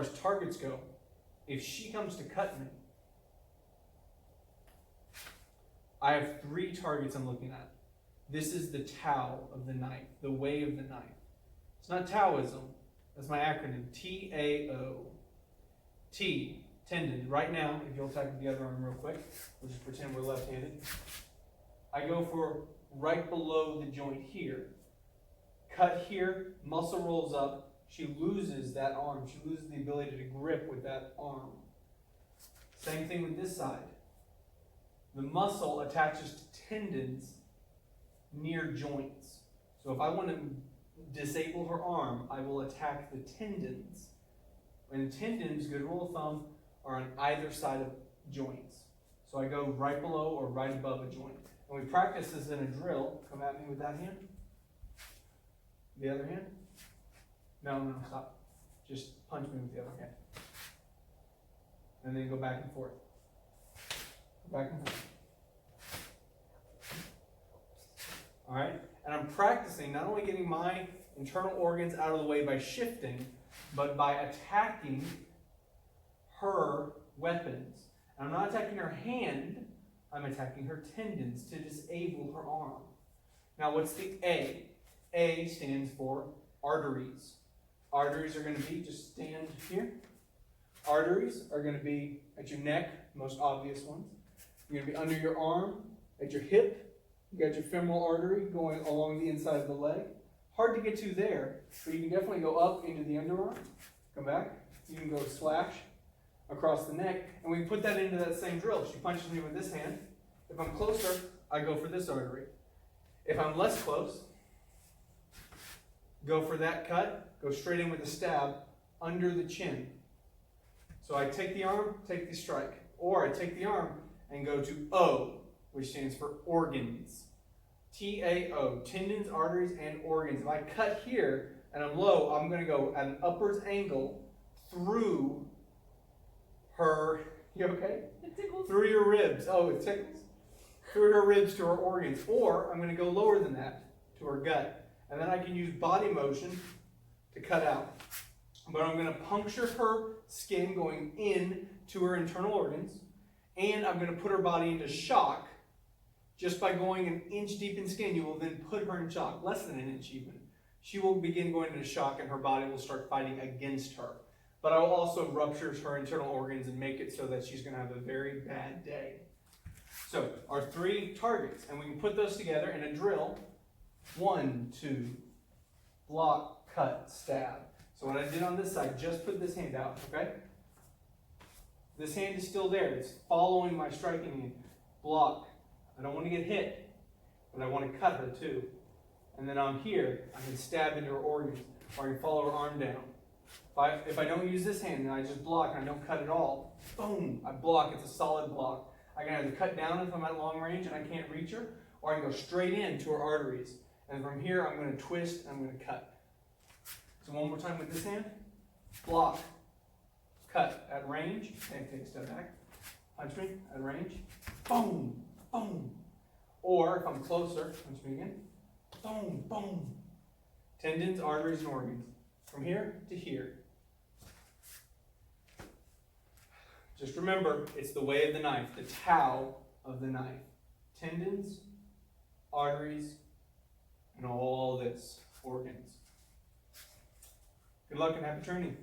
as targets go, if she comes to cut me, I have 3 targets I'm looking at. This is the Tao of the knife, the way of the knife. It's not Taoism. That's my acronym, T-A-O. T, tendon. Right now, if you'll attack with the other arm real quick, we'll just pretend we're left-handed. I go for right below the joint here. Cut here, muscle rolls up. She loses that arm. She loses the ability to grip with that arm. Same thing with this side. The muscle attaches to tendons near joints. So if I want to disable her arm, I will attack the tendons. And tendons, good rule of thumb, are on either side of joints. So I go right below or right above a joint. And we practice this in a drill. Come at me with that hand. The other hand. No, stop. Just punch me with the other hand. And then go back and forth. Back and forth. All right? And I'm practicing not only getting my internal organs out of the way by shifting, but by attacking her weapons. And I'm not attacking her hand, I'm attacking her tendons to disable her arm. Now, what's the A? A stands for arteries. Arteries are going to be, just stand here. Arteries are going to be at your neck, most obvious ones. You're going to be under your arm, at your hip. You got your femoral artery going along the inside of the leg. Hard to get to there, but you can definitely go up into the underarm. Come back. You can go slash across the neck, and we put that into that same drill. She punches me with this hand. If I'm closer, I go for this artery. If I'm less close, go for that cut, go straight in with a stab under the chin. So I take the arm, take the strike. Or I take the arm and go to O, which stands for organs. T-A-O, tendons, arteries, and organs. If I cut here and I'm low, I'm going to go at an upwards angle through her, you okay? It tickles. Through your ribs. Oh, it tickles. Through her ribs to her organs. Or I'm going to go lower than that to her gut. And then I can use body motion to cut out. But I'm going to puncture her skin going in to her internal organs. And I'm going to put her body into shock. Just by going an inch deep in skin, you will then put her in shock. Less than an inch even. She will begin going into shock and her body will start fighting against her. But I will also rupture her internal organs and make it so that she's going to have a very bad day. So, our 3 targets. And we can put those together in a drill. 1, 2, block, cut, stab. So what I did on this side, just put this hand out, okay? This hand is still there. It's following my striking hand. Block. I don't want to get hit, but I want to cut her too. And then I'm here. I can stab into her organs, or I can follow her arm down. If I don't use this hand, then I just block and I don't cut at all. Boom! I block. It's a solid block. I can either cut down if I'm at long range and I can't reach her, or I can go straight into her arteries. And from here, I'm going to twist and I'm going to cut. So one more time with this hand. Block. Cut at range. Okay, take a step back. Punch me at range. Boom! Boom! Or if I'm closer, punch me again. Boom! Boom! Tendons, arteries, and organs. From here to here. Just remember, it's the way of the knife, the Tao of the knife. Tendons, arteries, and all this, organs. Good luck and happy training.